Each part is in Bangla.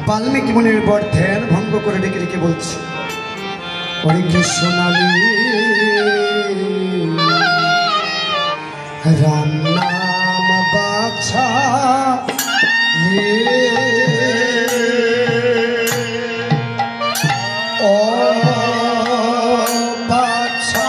বাল্মীকি মুনির বর ধ্যান ভঙ্গ করে ডেকে ডেকে বলছে, ওরে কি সোনালি রাম নাম বাছা ও বাছা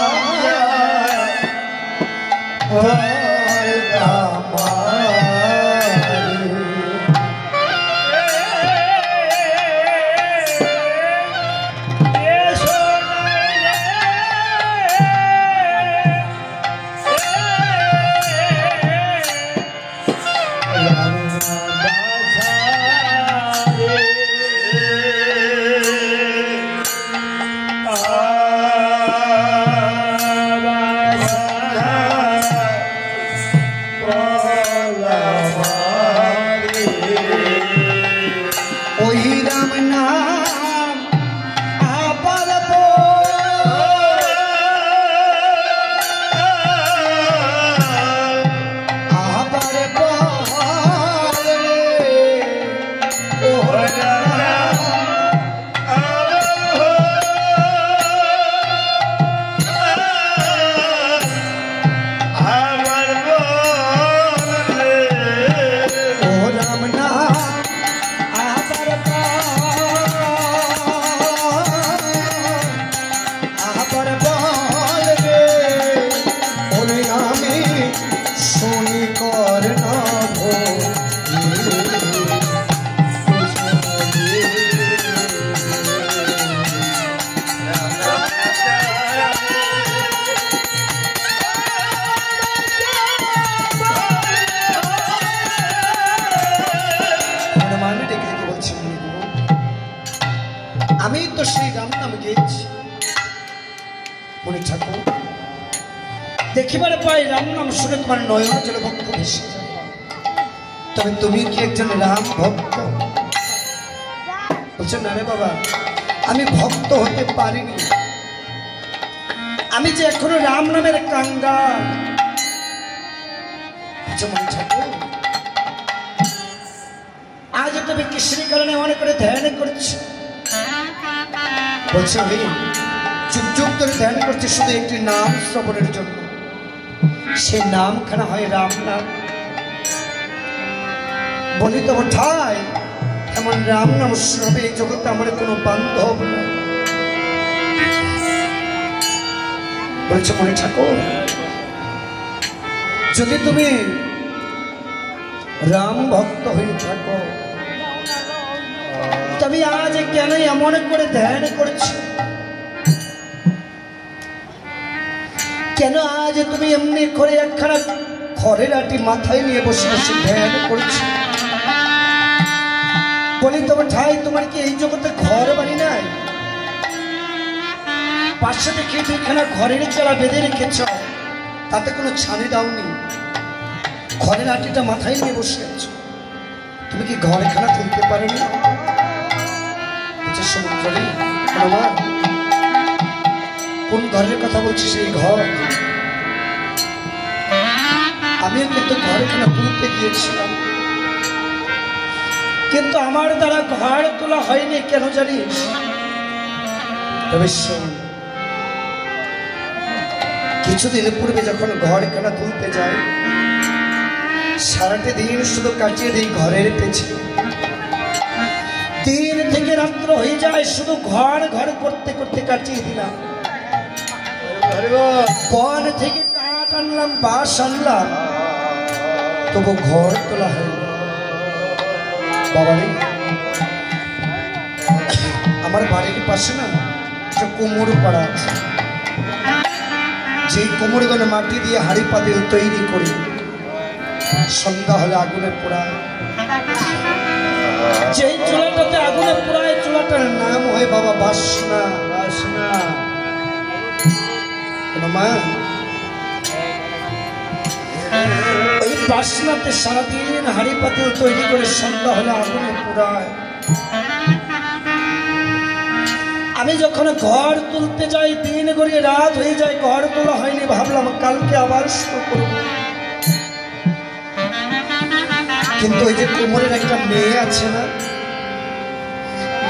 আমি তো সেই রাম নাম গেয়েছি মনে ঠাকুর, দেখিবারে পাই রাম নাম শুনে তোমার নয়ন জলে ভক্ত ভেসে যায়। তবে তুমি কি একজন রাম ভক্ত? বলছো না রে বাবা, আমি ভক্ত হতে পারিনি, আমি যে এখনো রাম নামের কাঙ্গাল। মনে ঠাকুর, আজ তুমি কিসের কারণে মনে করে ধ্যান করছো? বলছে আমি চুপ চুপ করে ধ্যান করছি শুধু একটি নাম শ্রবণের জন্য। সে নামখানা হয় রাম নাম। বলি তো ঠাই এমন রাম নাম শ্রবে এই জগতে আমার কোনো বান্ধব না। বলছে মনে ঠাকুর, যদি তুমি রাম ভক্ত হয়ে থাকো তবে আজ কেন এমন করে ধ্যান করছো? কেন আজ তুমি এমনি করে একখানা খড়ের আটি মাথায় নিয়ে বসে বসে ধ্যান করছো? বলি তোমার ঠাই, তোমার কি এই জগতে ঘর বাড়ি নাই? পাশে দেখে দুইখানা ঘরের চালা বেঁধে রেখেছ, তাতে কোনো ছানি দাওনি, ঘরের আটিটা মাথায় নিয়ে বসে আছো। তুমি কি ঘরখানা তুলতে পারোনি? কোন ঘরের কথা বলছি? সেই ঘর আমিও কিন্তু ঘরখানা তুলতে গিয়েছিলাম, কিন্তু আমার দ্বারা ঘর তোলা হয়নি। কেন জানিস? তবে শোন, কিছুদিন পূর্বে যখন ঘরখানা তুলতে যাই, সারাটা দিন শুধু কাটিয়ে দিই ঘরের পেছনে। দিন থেকে রাত্র হয়ে যায়, শুধু ঘর ঘর করতে করতে কাটিয়ে দিলাম। বন থেকে কাঠ আনলাম, বাঁশ আনলাম, তবু ঘর তোলা হয়নি। বাবা রে, আমার বাড়ির পাশে না একটা কোমর পাড়া আছে, যেই কোমরগুলো মাটি দিয়ে হাড়ি পাতিল তৈরি করি, সন্ধ্যা হলে আগুনে পোড়ায়। যেই চুলাটাতে আগুনে পোড়ায়, চুলাটার নাম হয় বাবা বাসনা। বাসনা মা, ওই বাসনাতে সারাদিন হাড়ি পাতিল তৈরি করে সন্ধ্যা হলে আগুনে পোড়ায়। আমি যখন ঘর তুলতে যাই, দিন গড়িয়ে রাত হয়ে যায়, ঘর তোলা হয়নি। ভাবলাম কালকে আবার শুরু করবো, কিন্তু ওই যে কোমরের একটা মেয়ে আছে না,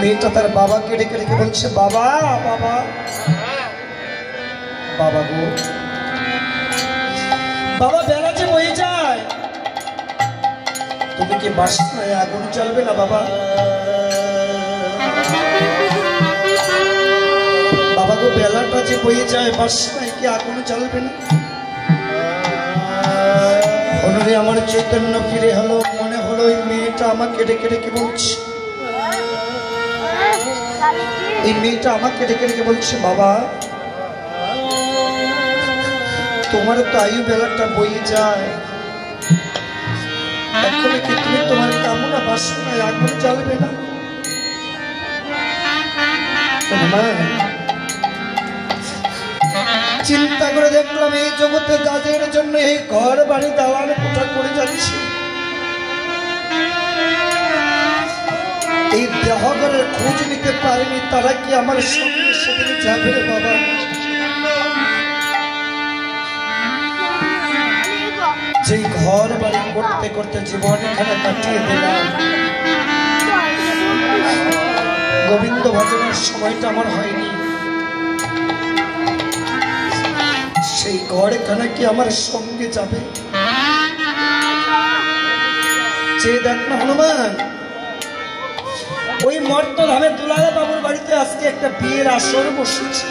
মেয়েটা তার বাবাকে ডেকে ডেকে বলছে, বাবা বাবা বাবা গো বাবা, বেলা যে বয়ে যায়, তুমি কি বাসনায় আগুন জ্বালবে না বাবা? বাবা গো, বেলাটা যে বয়ে যায়, বাসনায় কি আগুন জ্বালবে না? ওনারে আমার চৈতন্য ফিরে হলো, মনে হলো ওই মেয়েটা আমাকে ডেকে ডেকে বলছে, এই মেয়েটা আমাকে ডেকে ডেকে বলছে, বাবা তোমার তো আয়ু বেলাটা বয়ে যায়, এখন কি তুমি তোমার কামনা বাসনায় আগুন জ্বালবে না? চিন্তা করে দেখলাম এই জগতে যাদের জন্য এই ঘর বাড়ি দালান কোঠা করে যাচ্ছে, এই দেহঘরের খোঁজ নিতে পারেনি, তারা কি আমার সঙ্গে সেদিন যাবে রে বাবা? যেই ঘর বাড়ি করতে করতে জীবন এখানে কাটিয়ে দিলাম, গোবিন্দ ভজনের সময়টা আমার হয়নি, সেই ঘর এখানে কি আমার সঙ্গে যাবে? যে দেখ না হনুমান, ওই মর্তধামে দুলাল বাবুর বাড়িতে আজকে একটা বিয়ের আসর বসেছে।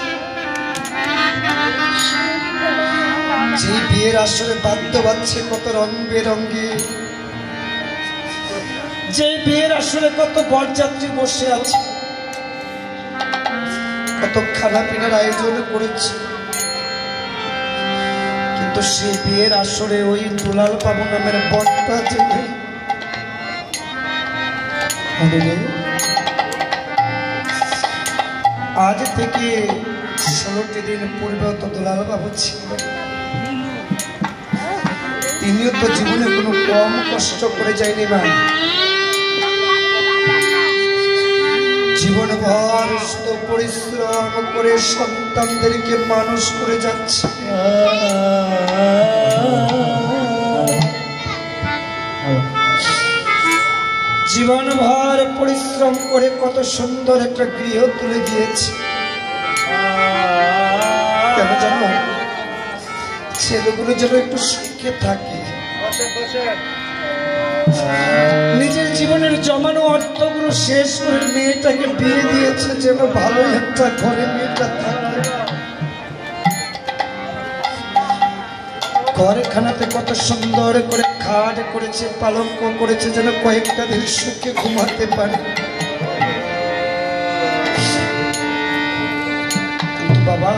যে বিয়ের আসরে বাদ্য বাজছে কত রং বেরঙ্গে, যে বিয়ের আসরে কত বরযাত্রী বসে আছে, কত খানা পিনার আয়োজন করেছে, কিন্তু সেই বিয়ের আসরে ওই দুলাল বাবু নামের বরটা যে আজ থেকে 16টি দিন পূর্বে তো দুলাল বাবু ছিল, তিনিও তো জীবনে কোনো কম কষ্ট করে যায়নি মা, জীবনভর পরিশ্রম করে সন্তানদেরকে মানুষ করে যাচ্ছে। জীবনভর পরিশ্রম করে কত সুন্দর একটা গৃহ তুলে দিয়েছে। কেন জানো? ছেলেগুলো যেন একটু সুখে থাকে, নিজের জীবনের জমানো অর্থগুলো শেষ করে মেয়েটাকে বিয়ে দিয়েছে যেন ভালো একটা ঘরে মেয়েটা থাকে। ঘরখানাতে কত সুন্দর করে খাট করেছে, পালঙ্ক করেছে, যেন কয়েকটা দিন সুখে ঘুমাতে পারে। কিন্তু বাবা,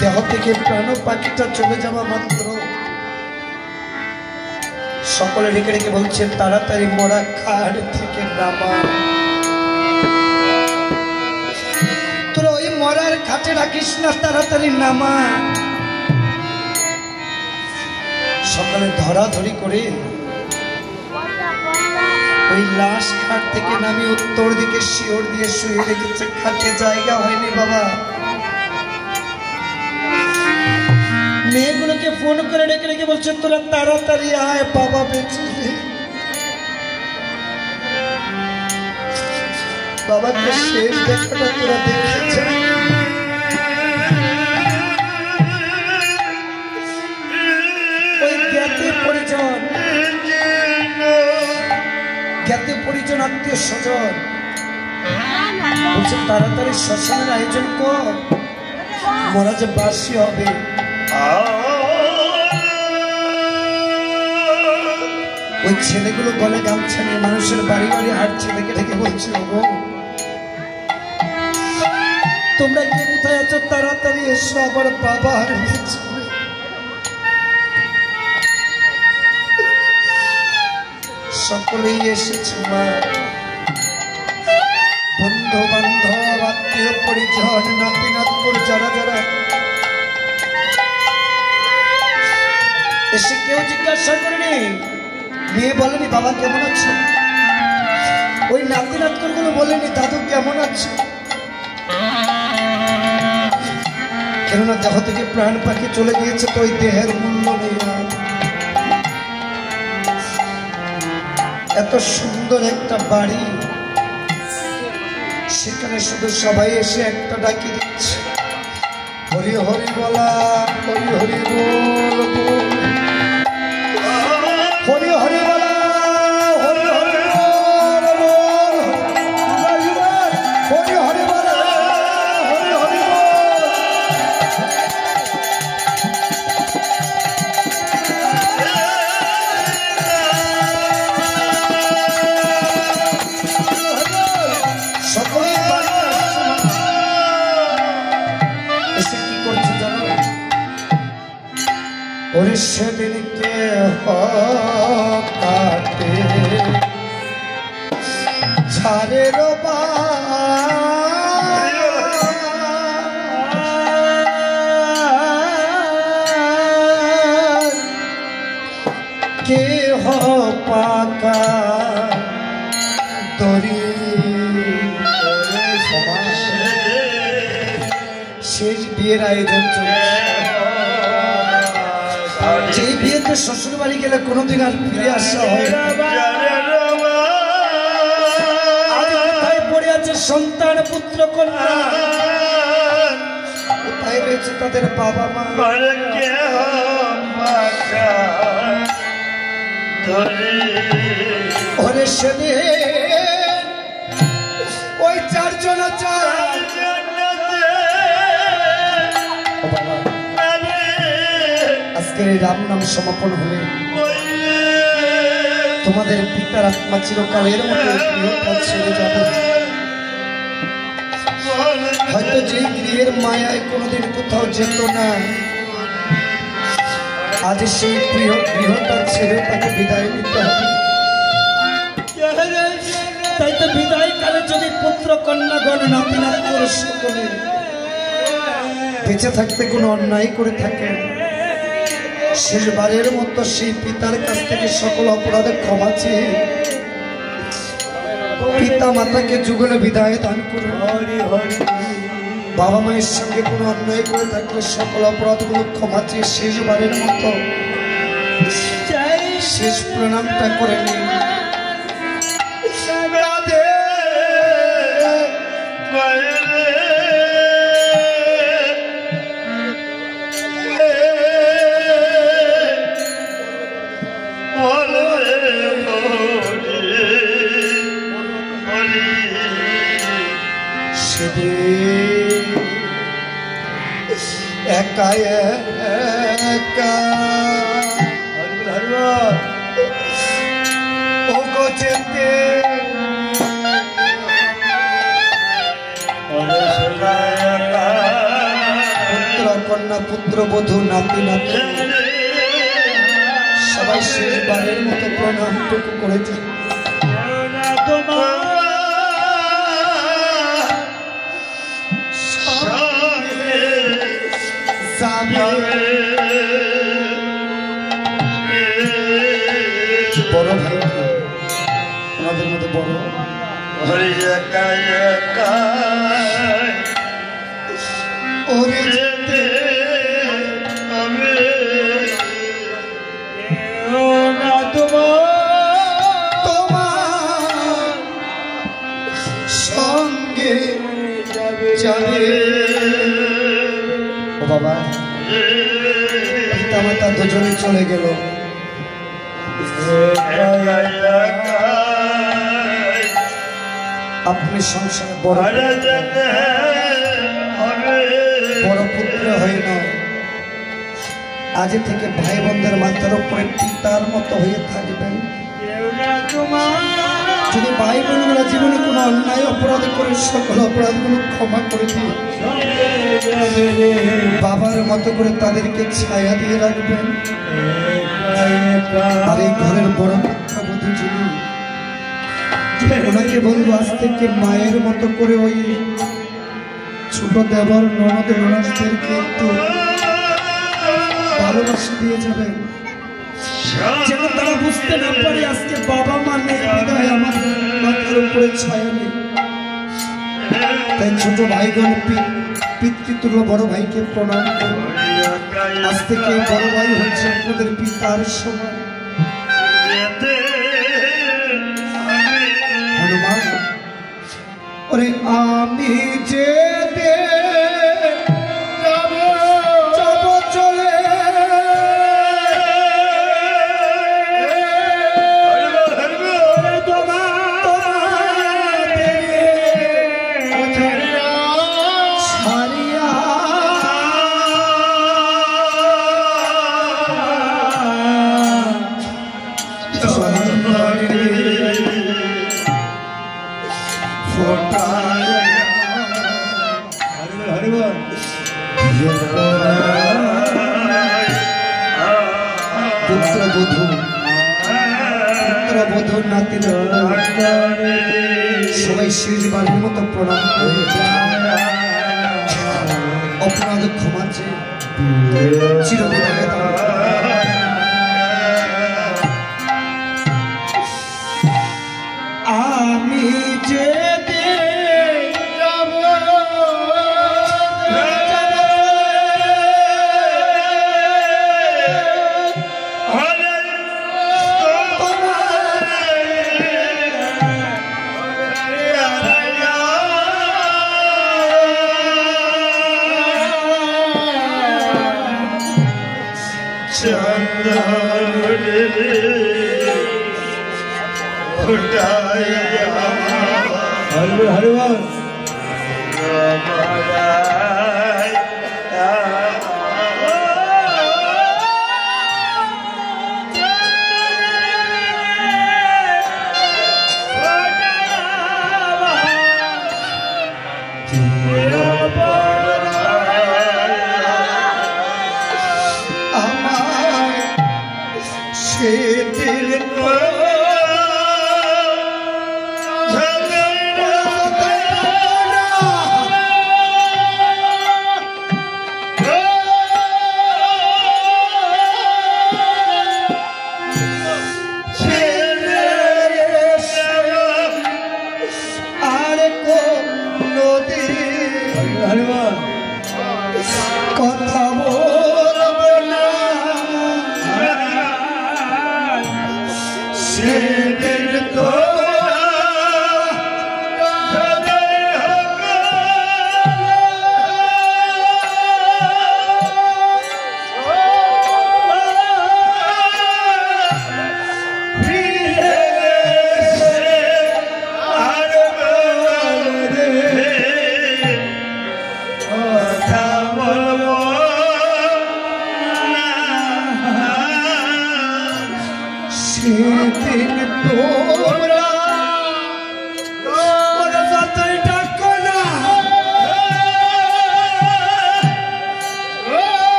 দেহ থেকে প্রাণ পাখিটা চলে যাওয়া মাত্র সকলে রেখে রেখে বলছে, তাড়াতাড়ি মরা খাট থেকে নামা। তোরা ওই মরার খাটে রাখিস না, তাড়াতাড়ি নামা। সকালে ধরাধরি করে ওই লাশ খাট থেকে নামি উত্তর দিকে শিওর দিয়ে শুয়ে রেখেছে, খাটে জায়গা হয়নি বাবা। মেয়েগুলোকে ফোন করে ডেকে ডেকে বলছে, তোরা তাড়াতাড়ি আয়, বাবা বেঁচে। বাবাকে শেষ দেখাটা তোরা দেখেছে। ওই জ্ঞাতি পরিজন আত্মীয় স্বজন বলছে, তাড়াতাড়ি শ্মশানের আয়োজন কর, মরা যে বাসি হবে। ওই ছেলেগুলো গলে গামছা নিয়ে মানুষের বাড়ি বাড়ি হাঁটছে, ডেকে ডেকে বলছে, তোমরা কে কোথায় আছো, তাড়াতাড়ি এসো, আবার বাবা আর সকলেই এসেছে মা। বন্ধু বান্ধব আত্মীয় পরিজন নাতি নাতকুর যারা যারা এসে কেউ জিজ্ঞাসা করেনি, মেয়ে বলেনি বাবা কেমন আছো, ওই নাতি নাতকুর গুলো বলেনি দাদু কেমন আছো। কেননা দেহ থেকে প্রাণ পাখি চলে গিয়েছে, তো ওই দেহের মূল্য নেই। এত সুন্দর একটা বাড়ি সেখানে শুধু সবাই এসে একটা ডাকি দিচ্ছে, হরি হরি বলা, হরি হরি বল, হরি হরি বলা, হরি হরি বল, হরি হরি বলা, হরি হরি বল। সকলে এসে কি করছে জানো? ওরে সেদিনকে কাটে ঝাড়ের কে পাকা তরি শেষ বিয়ের আয়োজন চলছে। যে বিয়েতে শ্বশুর বাড়ি গেলে কোনোদিন আর ফিরে আসা হয় না। কোথায় পড়ে আছে সন্তান পুত্র কন্যা, কোথায় রয়েছে তাদের বাবা মা। ওরে সেদিন ওই চারজন আজকের এই রাম নাম সমাপন হলে তোমাদের পিতার আত্মা চিরকালের মতো গৃহটা ছেড়ে যাবে। হয়তো যে গৃহের মায়ায় কোনোদিন কোথাও যেত না, আজ সেই প্রিয় গৃহটা ছেড়ে তাকে বিদায় নিতে হবে। তাই তো বিদায় কালে যদি পুত্র কন্যাগণ নাতি নাতনি সকলে বেঁচে থাকতে কোনো অন্যায় করে থাকেন, শেষবারের মতো সেই পিতার কাছ থেকে সকল অপরাধের ক্ষমা চেয়ে পিতা মাতাকে যুগলে বিদায় দান করুন। বাবা মায়ের সঙ্গে কোনো অন্যায় করে থাকলে সকল অপরাধগুলো ক্ষমা চেয়ে শেষবারের মতো শেষ প্রণামটা করে নিন। একা একা ও গো যেতে পুত্র কন্যা পুত্র বধূ নাতি নাতি সবাই শেষবারের মতো প্রণামটুকু করেছে। বড় ভাই আমাদের মধ্যে বড় ওরে যেতে তোমার সঙ্গে যাবে। ও বাবা, পিতা মাতা দুজনে চলে গেল, আপনি সংসারে বড় পুত্র হয় না, আজ থেকে ভাই বোনদের মাথার উপরে পিতার মতো হয়ে থাকবেন। যদি ভাই বোনগুলো জীবনে কোনো অন্যায় অপরাধ করে সকল অপরাধগুলো ক্ষমা করে দিয়ে বাবার মতো করে তাদেরকে ছায়া দিয়ে রাখবেন। আর এই ঘরের বড় পুত্রবধূ যিনি, ওনাকে বলবো আজ থেকে মায়ের মতো করে ওই ছোট দেবর ননদ ননদদেরকে একটু ভালোবাসা দিয়ে যাবেন, যেন তারা বুঝতে না পারে আজকে বাবা মা নেই বিদায় আমাদের মাথার উপরে ছায়া নেই। তাই ছোট ভাইগণ পিতৃতুল্য বড় ভাইকে প্রণাম করুন। আজ থেকে বড় ভাই হচ্ছে আপনাদের পিতার সমান। হনুমান ওরে আমি যে পুত্রবধূ নাতি সবাই শেষবারের মতো প্রণাম করে অপরাধ ক্ষমা চেয়ে চিরবিদায় আমি যে কথা বলব না সেদিন তো সেদিন তোমরা ওরা যতই ডাকো না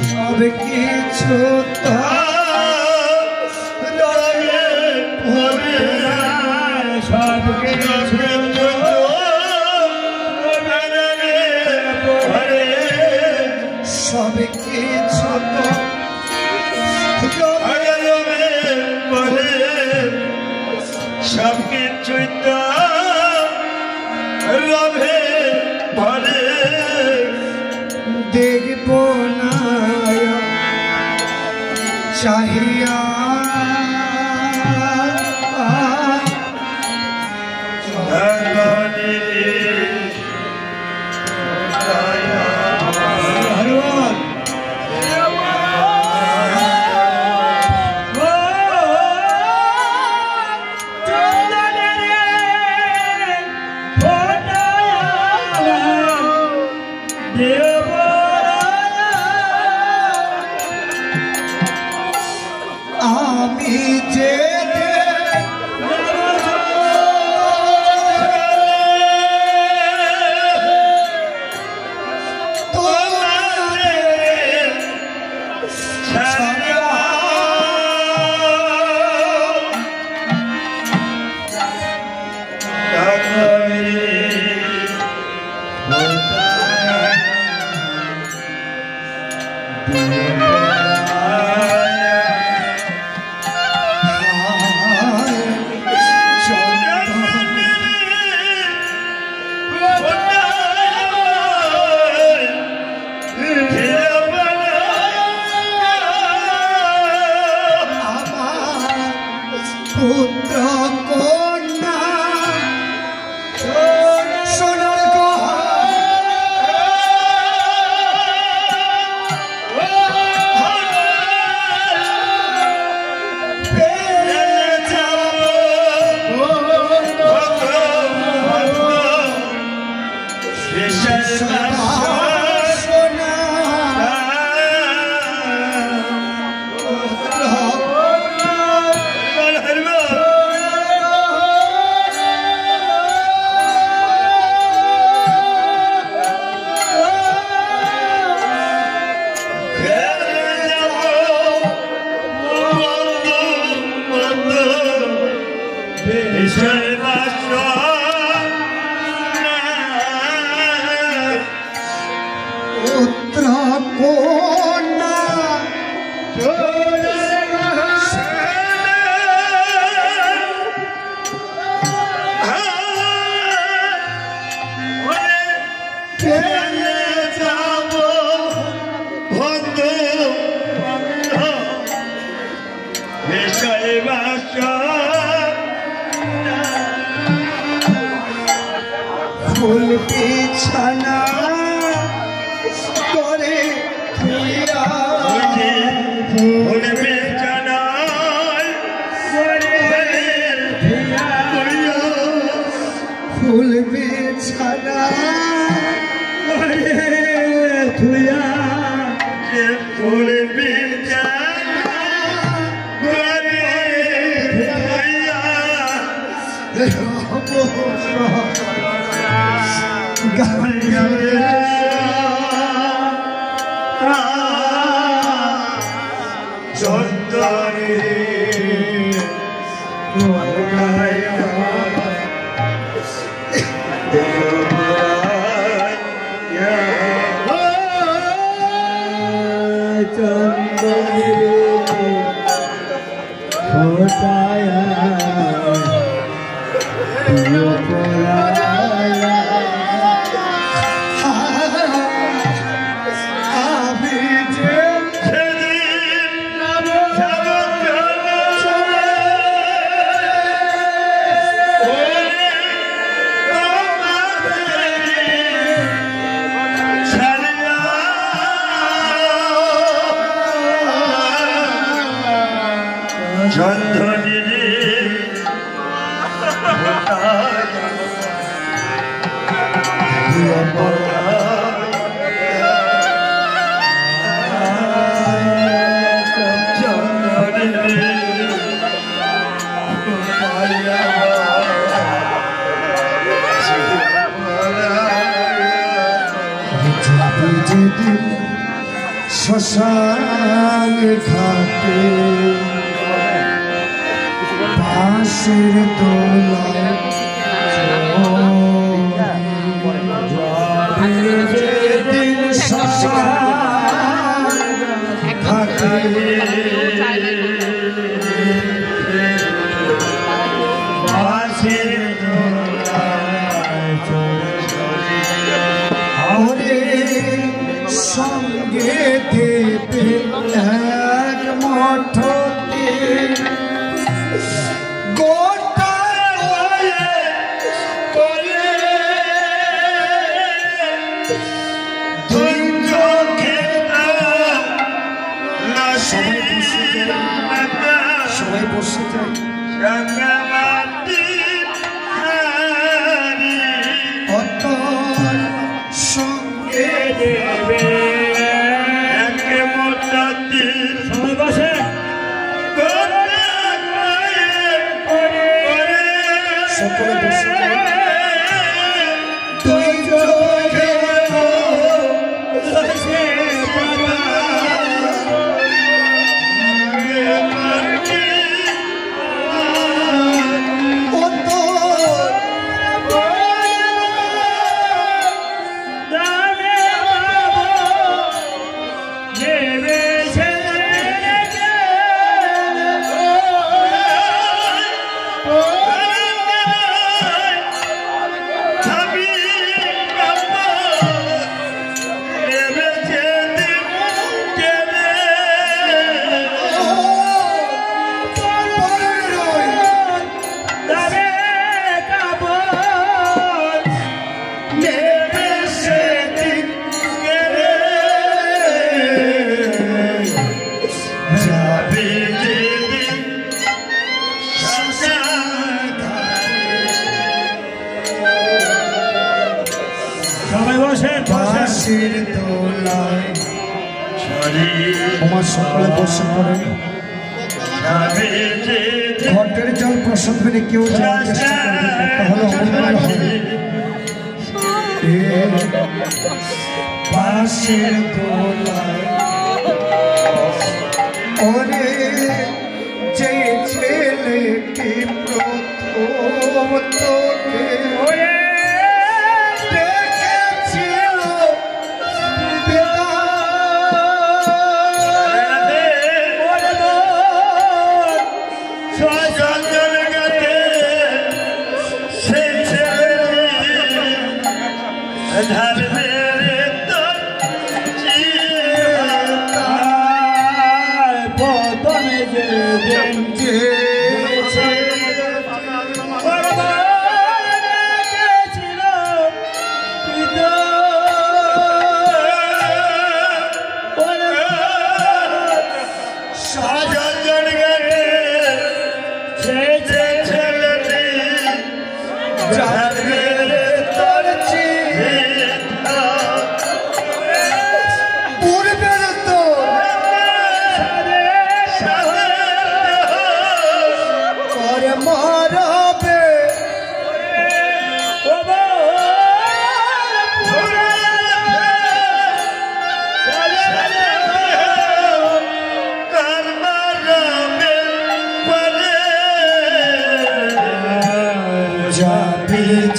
সব কিছু সব কিছু সব কিছুই তো রবে ভরে দেখব না চাহিয়া পুত্র কন্যা সোনার গহনা ফুল বিছানা করে ফুল বিছানা ফুল বিছানা করে ধুয়া ফুল বিছানা করে শ্মশান ঘাটে বাঁশের দোলায় যেদিন শ্মশান ঘাটে বাঁশের সঙ্গে দেবে এক মঠতে গোটা করে দুই চোখে সবাই বসে অত সঙ্গে দেবে সকলে বসে তুই চোখে বাঁশির দোলায় আমার সকলে বসে পড়েন ঘটের জল প্রসাদ মেনে কেউ যাওয়ার চেষ্টা করবে তাহলে অমঙ্গল হবে বাঁশির দোলায় ওরে যে ছেলেটি প্রথম তোকে দেখেছিল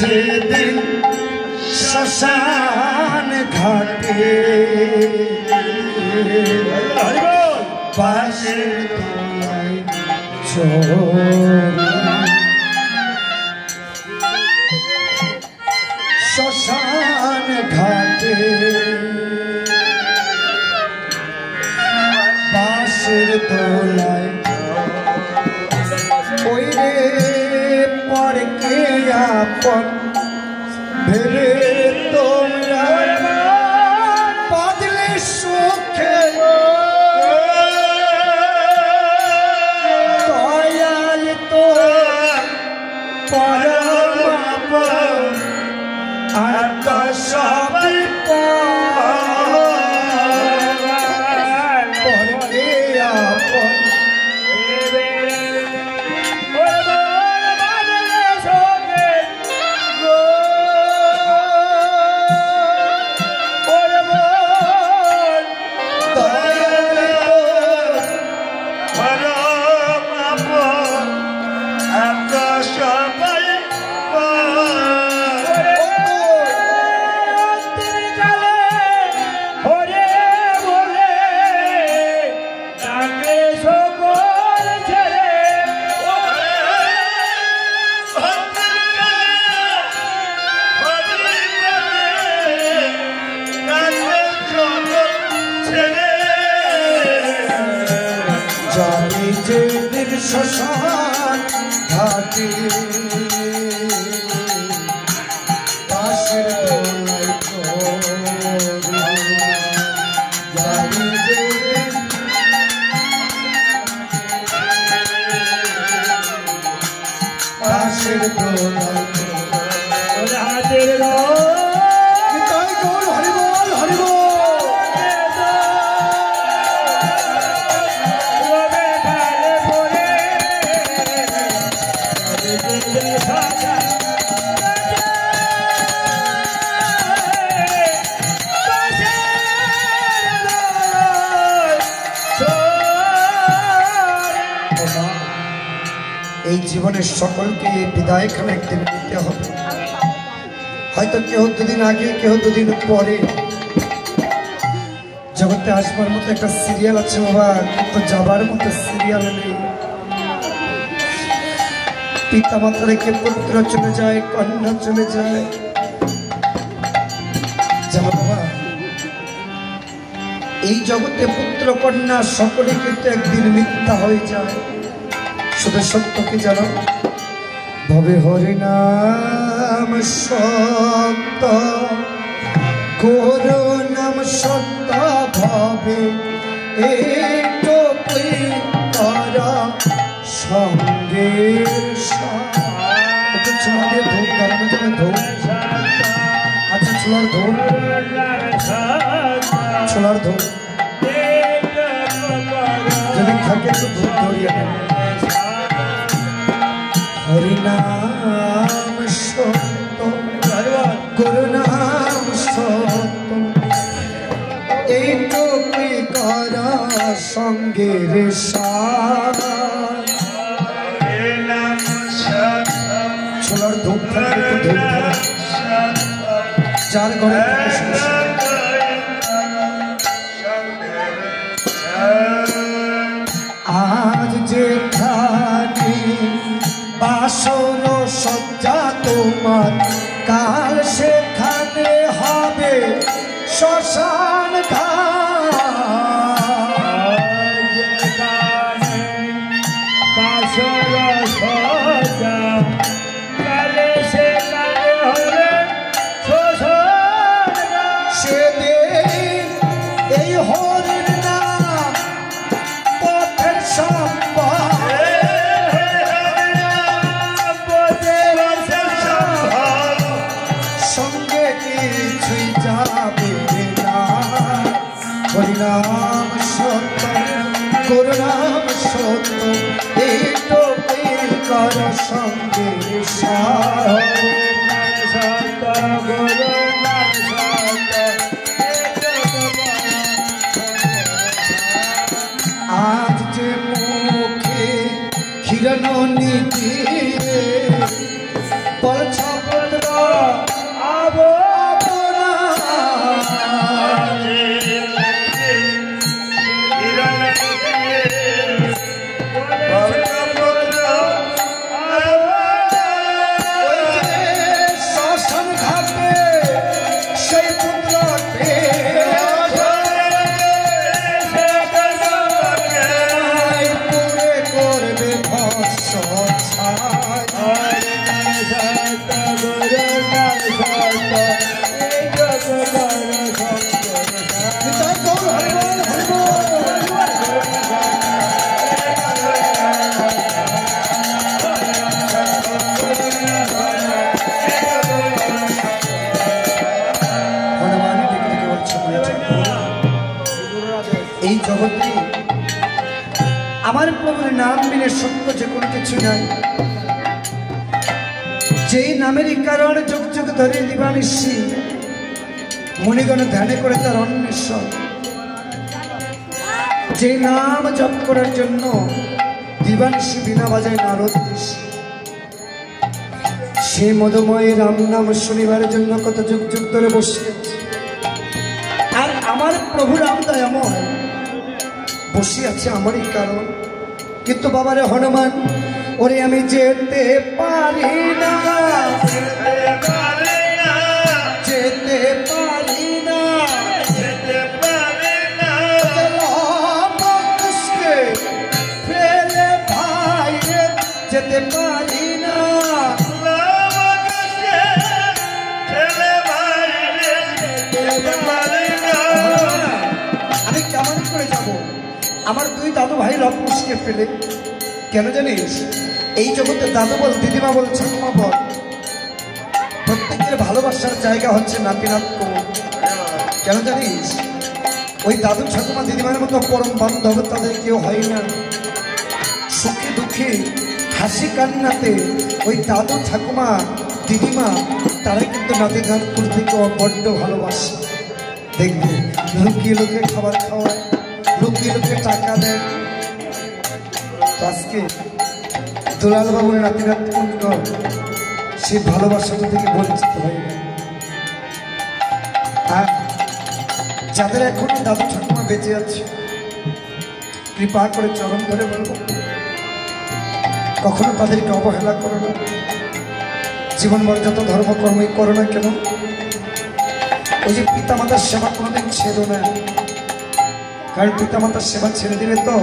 যেদিন শ্মশান ঘাটে বাঁশির দোলায় শ্মশান ঘাটে বাঁশির দোলায় ওই রে পরকে আপন ভেবে তোমরা বাদলে সুখে দয়াল তো পরম আকাশ পরকে আপন যেদিন শ্মশান ঘাটে বাঁশির দোলায় জানি যেদিন বাঁশির দোলায় হরিবল হরিবল এই জীবনের সকলকে বিদায় খানা একদিন দিতে হবে হয়তো কেউ দুদিন আগে কেউ দুদিন পরে জগতে আসবার মতো একটা সিরিয়াল আছে বাবা কিন্তু যাবার মতো সিরিয়াল নেই পিতা মাতা রেখে পুত্র চলে যায় কন্যা চলে যায় জানো বাবা এই জগতে পুত্র কন্যা সকলে কিন্তু একদিন মিথ্যা হয়ে যায় শুধু সত্য কি জানো ভবে হরি নাম সত্য গুরু নাম সত্য ভবে এইটুকুই করা সঙ্গের একটু ছোঁয়া দিয়ে ধূপ ধর্মের জন্য ধূপ আচ্ছা ছোঁয়ার ধূপ সোনার ধূপ যদি থাকে তো ধূপ ধরিয়ে নেন। হরিনাম সত্য গুরুনাম সত্য এইটুকুই কর সঙ্গের সার। ছোলার ধূপ থাকে তো ধূপ ধরে যার ঘরে থাকে সমস্যা। আজ যেখানে বাসর সজ্জা তোমার কাল সেখানে হবে শ্মশান ঘাট। সেদিন এই হরির নাম পথের সম্পদ সঙ্গে কিছুই যাবে না। হরিনাম সত্য গুরুনাম সত্য এইটুকুই কর সঙ্গে সার। আজ যে মুখে কিরণ নীতি বলছ পুত্র আবনা শ্মশান ঘাটে সেই পুত্রকে পুরে করবে ভস্ম ছাই। এই জগতে আমার প্রভুর নাম বিনে সত্য যে কোনো কিছু নাই। যেই নামেরই কারণ যুগ যুগ ধরে দিবানিশি মণিগণ ধ্যানে করে তার অন্বেষণ। যে নাম জপ করার জন্য দিবানিশি বিনা বাজায় নারদ ঋষি। সেই মধুময় রাম নাম শুনিবার জন্য কত যুগ যুগ ধরে বসে আছে। আর আমার প্রভু রাম দয়াময় বসে আছে আমারই কারণ। কিন্তু বাবারে হনুমান ওরে আমি যেতে পারি না যেতে পারি না ফেলে ভাই রে যেতে পারি না। আমি কেমন করে যাব আমার দুই দাদু ভাই লবকুশকে ফেলে? কেন জানিস? এই জগতে দাদু বল দিদিমা বল ঠাকুমা বল প্রত্যেকের ভালোবাসার জায়গা হচ্ছে নাতিনাত কোল। কেন জানিস? ওই দাদু ঠাকুমা দিদিমার মতো পরম বান্ধব তাদের কেউ হয় না। সুখে দুঃখে হাসি কান্নাতে ওই দাদু ঠাকুমা দিদিমা তারাই কিন্তু নাতি নাতকুল থেকে বড্ড ভালোবাসে। দেখবে লুকিয়ে লুকিয়ে খাবার খাওয়ায়, লুকিয়ে লুকিয়ে টাকা দেয়। আজকে দুলাল বাবুর নাতি নাতকুল সে ভালোবাসাটা থেকে বঞ্চিত হয়ে গেল। আর যাদের এখন দাদু ঠাকুমা বেঁচে আছে কৃপা করে চরণ ধরে বলবো কখনো তাদেরকে অবহেলা করো না। জীবনভর যত ধর্মকর্মই করো না কেন ওই যে পিতামাতার সেবা কোনোদিন ছেড়ো না। কারণ পিতামাতার সেবা ছেড়ে দিলে তো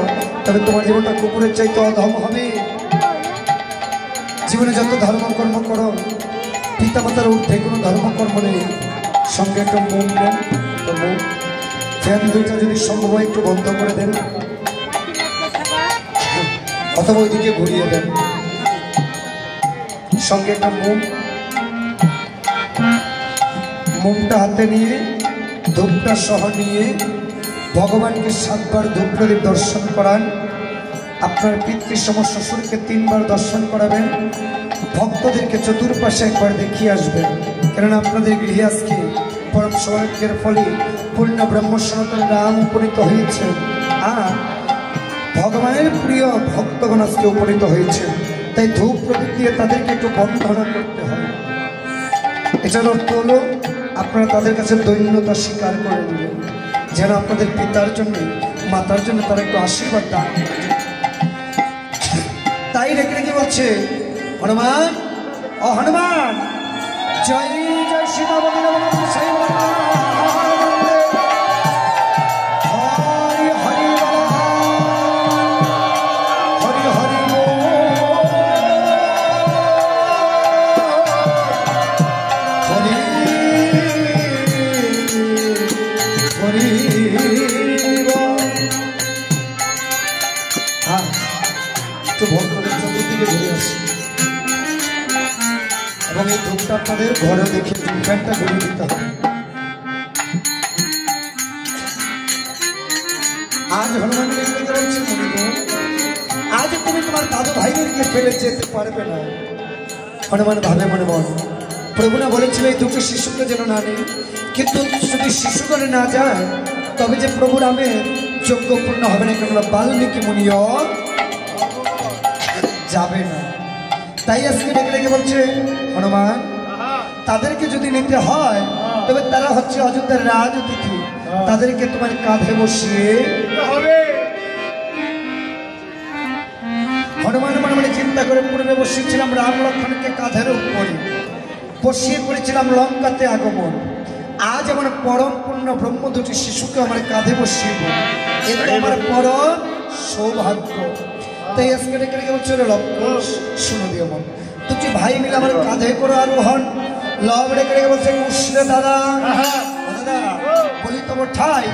তবে তোমার জীবনটা কুকুরের চাইতে অধম হবে। জীবনে যত ধর্মকর্ম করো পিতামাতার ঊর্ধ্বে কোনো ধর্মকর্ম নেই। সঙ্গে একটা মোম নেন, তো মোম ফ্যান দুইটা যদি সম্ভব হয় একটু বন্ধ করে দেন অথবা ওইদিকে ঘুরিয়ে দেন। সঙ্গে একটা মোমটা হাতে নিয়ে ধূপটা সহ নিয়ে ভগবানকে 7 বার ধূপ প্রদীপ দর্শন করান, আপনার পিতৃ সমস্ত শ্বশুরকে 3 বার দর্শন করাবেন, ভক্তদেরকে চতুর্পাশে একবার দেখিয়ে আসবেন। কেননা আপনাদের গৃহে আজকে পরম সৌভাগ্যের ফলে পূর্ণ ব্রহ্ম সনাতন রাম উপনীত হয়েছে, আর ভগবানের প্রিয় ভক্তগণ আজকে উপনীত হয়েছে। তাই ধূপ প্রদীপ দিয়ে তাদেরকে একটু বন্ধনা করতে হয়। এটার অর্থ হলো আপনারা তাদের কাছে দৈন্যতা স্বীকার করে নেবেন, যেন আপনাদের পিতার জন্য মাতার জন্য তারা একটু আশীর্বাদ দান করে। তাই রেখে রেখে বলছে হনুমান, ও হনুমান, জয় জয় সীতাবতী হরি হরি হরি হরি হরি হরি। হ্যাঁ, একটু ভক্তদের চতুর্দিকে ঘুরে আসি এবং এই ধূপটা আপনাদের ঘরে দেখে ধূপখানটা ঘুরে দিতে হবে। আজ হনুমান আজ তুমি তোমার দাদু ভাইদেরকে ফেলে যেতে পারবে না। হনুমান ভাবে মনে মন, প্রভু না বলেছিল এই দুটো শিশুকে যেন না নেই, কিন্তু যদি শিশু করে না যায় তবে যে প্রভু রামের যোগ্যপূর্ণ হবে না, কেননা বাল্মীকি মুনিও যাবে না। তাই আজকে ডেকে ডেকে বলছে হনুমান, তাদেরকে যদি নিতে হয় তবে তারা হচ্ছে অযোধ্যার রাজ অতিথি, তাদেরকে তোমার কাঁধে বসিয়ে হবে। হনুমান মনে মনে চিন্তা করে পূর্বে বসিয়েছিলাম রাম লক্ষ্মণকে কাঁধের উপরে বসিয়ে করেছিলাম লঙ্কাতে আগমন, আজ আমার পরম পূর্ণ ব্রহ্ম দুটি শিশুকে আমার কাঁধে বসিয়ে এটা আমার পরম সৌভাগ্য। তাই আজকে ডেকে ডেকে বলছে লক্ষ্মণ শুনো দিও মন, দুটি ভাই মিলে আমার কাঁধে করে আরোহণ। লব রেখে রেখে বলছে উষ্ণে দাদা দাদা বলি তোমার ঠাই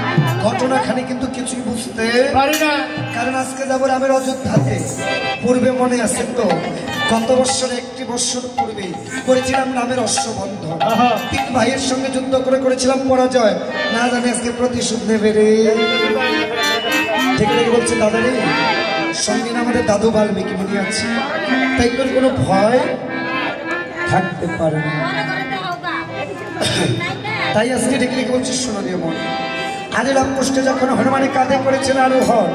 ঘটনাখানি কিন্তু কিছুই বুঝতে পারি না, কারণ আজকে যাবো রামের অযোধ্যাতে। পূর্বে মনে আছে তো গত বছর 1 বছর পূর্বে করেছিলাম রামের অশ্ববন্ধন, 3 ভাইয়ের সঙ্গে যুদ্ধ করে করেছিলাম পরাজয়, না জানি আজকে প্রতিশোধ নেবে রে। ঠিক রেখে বলছে দাদা রে, সঙ্গে আমাদের দাদু বাল্মীকি মুনি আছে, তাই তোর কোনো ভয় থাকতে পারে না। তাই আজকে ডেকে ডেকে বলছি শোনো দিয়ে মন, আজ রামকৃষ্ণ যখন হনুমানের কাঁধে করেছেন আরোহণ,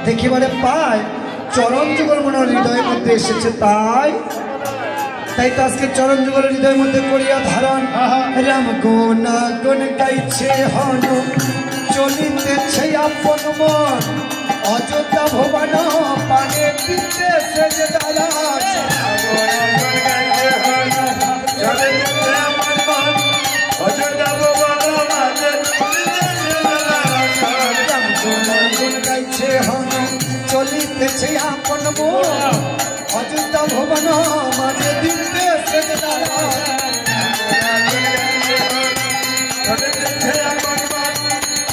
দেখিবারে পায় চরণ যুগল মনে হৃদয়ের মধ্যে এসেছে, তাই তাই তো আজকে চরণ যুগল হৃদয়ের মধ্যে করিয়া ধারণ। রাম গুণ গুণ গাইছে হনু চলিতেছে আপন মন, অযোধ্যা ভবন পানে দিতে সেজে দাঁড়া। চলিতেছে আপন মন, অযোধ্যা ভবন মাঝে দিতে সেজে দাঁড়া।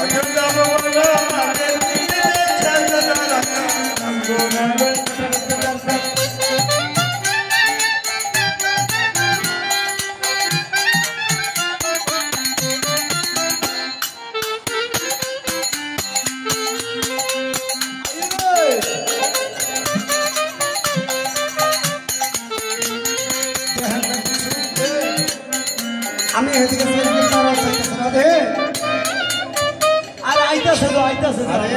অযোধ্যা ভবন মাঝে দিতে সেজে দাঁড়া। আমি এদিকে তারা রাধে আর আইতাছে আরে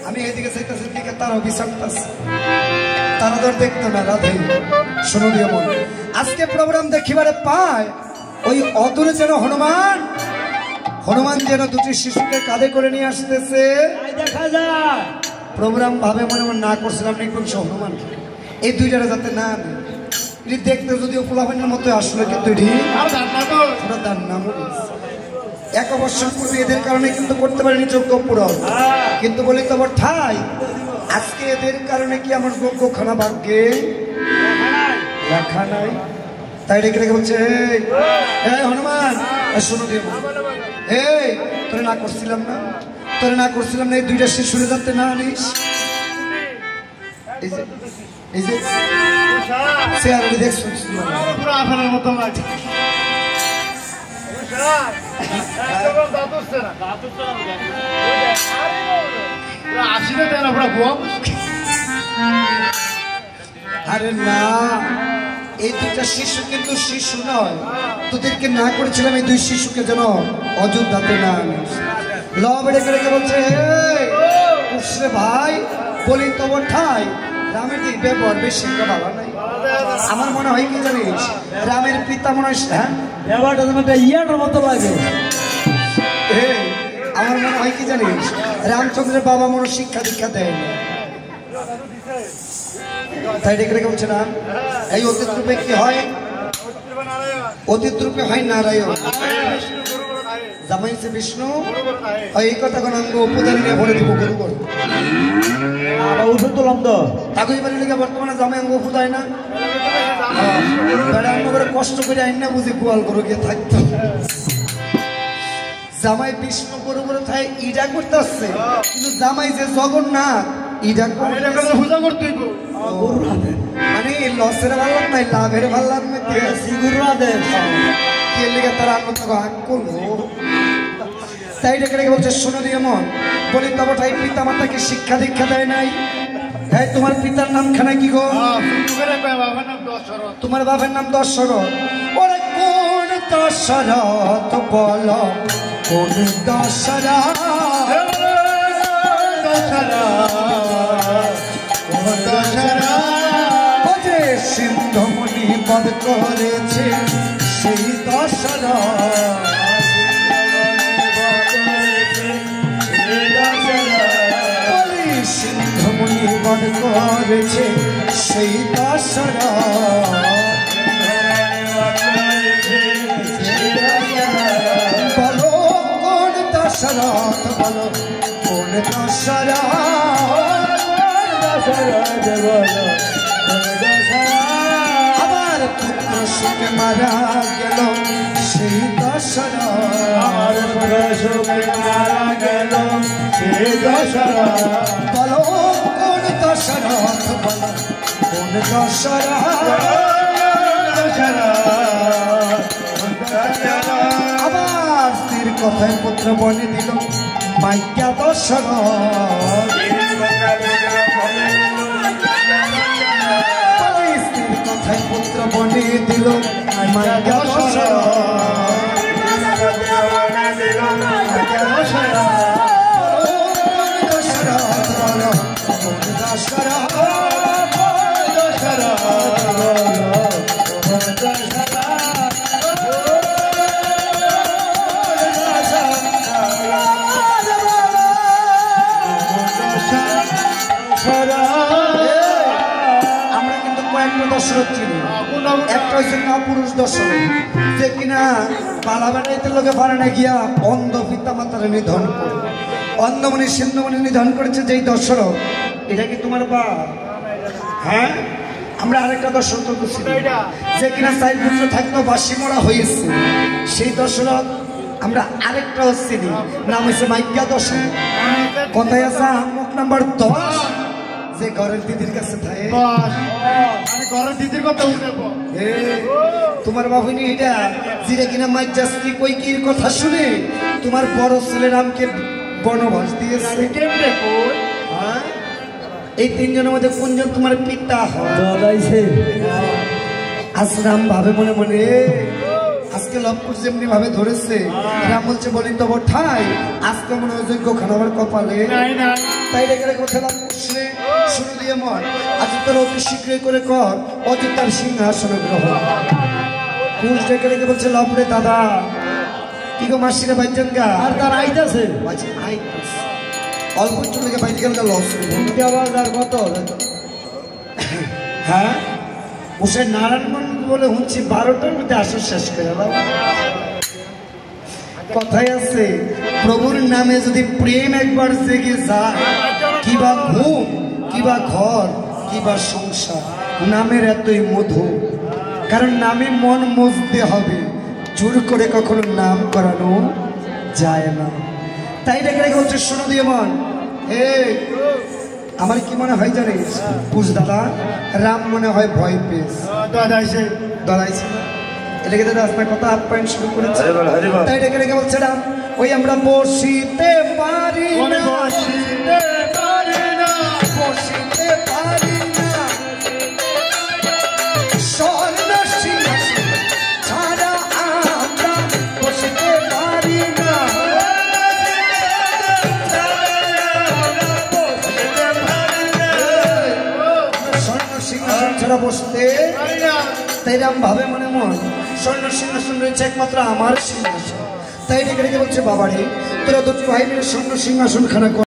আমি এদিকে চাইতেছি দিকে তারা বিষাক্তাছে, তারা ধর দেখতো না রাধে। শোনো দিয়ে মন, আজকে প্রোগ্রাম দেখিবারে পায় ওই অদূরে যেন হনুমান যেন দুটি শিশুকে কাঁধে করে নিয়ে আসতেছে দেখা যায়। প্রোগ্রাম ভাবে মনে মনে না করছিলাম নিকুঞ্জ হনুমান এই দুইটারে যাতে না দেখতে যদিও পোলাপানের মতো আসলে, কিন্তু এক বছর পূর্বে এদের কারণে কিন্তু করতে পারিনি যোগ্য পূরণ, কিন্তু বলি তোমার ঠাই আজকে এদের কারণে কি আমার যোগ্য খানা ভাগ্যে লেখা নাই। তাই রেখে রেখে বলছে হনুমান শোনো দিয়ে এই তোরে না করছিলাম না এই দুইটা শিশুরে যাতে না আনিস। এই যে আরে না, এই দুটা শিশু কিন্তু শিশু নয়। তোদেরকে না করেছিলাম এই দুই শিশুকে যেন অযোধ্যাতে না আনিস। লব রেখে রেখে বলছে, রে ভাই বলি তোমার ঠাই রামের দিক ব্যবহার বেশি একটা ভালো নাই। আমার মনে হয় কি জানিস, রামের পিতা মনে হয়, হ্যাঁ ব্যাপারটা যেন একটা ইয়ার মতো লাগে। আমার মনে হয় কি জানিস, রামচন্দ্রের বাবা মনে শিক্ষা দীক্ষা দেয় না, তাই রেখে রেখে বলছে না। এই অতীত রূপে কি হয়? অতীত রূপে হয় নারায়ণ, জামাইছে বিষ্ণু। এই কথা কোন অঙ্গ উপদানি নিয়ে বলে দিব গুরু করে ওষুধ তুলাম তো তাকে বাড়ি লেগে বর্তমানে জামাই অঙ্গ উপদায় না, অঙ্গ করে কষ্ট করে আইন না বুঝি গোয়াল গরু গিয়ে থাকতো। জামাই বিষ্ণু গরু গরু থাই ইডা করতে আসছে, কিন্তু জামাই যে জগন্নাথ ইডা পূজা করতে মানে লসের ভাল লাগ নাই, লাভের ভাল লাগবে তারা করবো। তাই ডেকে রেখে বলছে, শোনো দিয়ে মন বলি তবঠাই পিতা মাতাকে শিক্ষা দীক্ষা দেয় নাই। হ্যাঁ, তোমার পিতার নামখানা কি গো? তোমার বাবার নাম দশরথ। ওরে কোন দশরথ বল, কোন দশরথ? সিন্ধুমণি বধ করেছে সেই দশরথ। সিন্ধুমণি বধ করেছে সেই দশরথ। বলো কোন দশরথ, বলো কোন দশরথ? আমার পুত্র শোকে মারা গেল সেই দশরথ। মারা গেল সেই দশরথ। বলো কোন দশরথ, বলো কোন দশরথ? আবার স্ত্রীর কথায় পুত্র বনে দিল মাইকা দশরথ। স্ত্রীর কথায় পুত্র বনে দিল মাইকা দশরথ। আমরা কিন্তু কয়েকটা দশরথ চিনি। একটা হচ্ছে কাপুরুষ দশরথ, যে কিনা পালা বেড়াইতে লোকে পারে না গিয়া অন্ধ পিতা মাতার নিধন করে, অন্ধমণি সিন্ধুমণি নিধন করেছে যেই দশরথ। এটা কি তোমার বাপ? হ্যাঁ, আমরা আরেকটা দশরথ চিনি, যে কিনা চার পুত্র থাকলেও বাসি মরা হয়েছে সেই দশরথ। আমরা আরেকটাও চিনি, নাম হচ্ছে মাইকা দশরথ। কথায় আছে মুখ নাম্বার 10, যে ঘরের দিদির কাছে থাকে। ঘরের দিদির কথা তোমার বাবুনি এটা যেটা কিনা মাইজাস্তি কৈকির কথা শুনে তোমার বড় ছেলে রামকে বনবাস দিয়েছে। এই তিনজনের মধ্যে কোনজন তোমার পিতা হয়? আশ্রাম ভাবে মনে মনে আজকে লবকুশ যেমনি ভাবে ধরেছে, রাম বলছে বলি তব ঠাই আজকে মনে হয় যোগ্য খানাবার কপালে। তাই রেখে রেখে খেলাম কুশলে শুরু দিয়ে মন আজ তোর অতি শীঘ্রই করে কর অযোধ্যার সিংহাসন গ্রহণ। কুশ রেখে রেখে বলছে লবরে দাদা কি গো মাসিরা বাইজান গা? আর তার আইতাছে আইতাছে অল্প চলে গিয়ে বাইতে গেল লস আবার তার কত। হ্যাঁ, বসে নারায়ণগঞ্জ বলে শুনছি 12টার মধ্যে আসর শেষ করে গেল। কথায় আছে প্রভুর নামে যদি প্রেম একবার জেগে যায়, কিবা ঘুম কিবা ঘর কিবা সংসার, নামের এতই মধু। কারণ নামে মন মজতে হবে, জোর করে কখনো নাম করানো যায় না। তাই রেখে রেখে হচ্ছে শোনো দিয়ে মন। আমার কি মনে হয় জানিস পুষ দাদা, রাম মনে হয় ভয় পেয়েছে, দলাইছে। এলাকে দাদা আপনার কথা আপ্যায়ন শুরু করেছে হরি বল হরি বল তাই ডেকে ডেকে বলছে না ওই আমরা বসিতে পারি মনে না, বসিতে পারি না বসিতে পারি না স্বর্ণ সিংহাসন ছাড়া আমরা বসিতে পারি না স্বর্ণ সিংহাসন ছাড়া বসতে তাই রাম ভাবে মনে মন স্বর্ণ সিংহাসন রয়েছে একমাত্র আমার সিংহাসন তাই ডেকে ডেকে বলছে বাবারে তোরা দুটো ভাই মিলে স্বর্ণ সিংহাসন খানা কর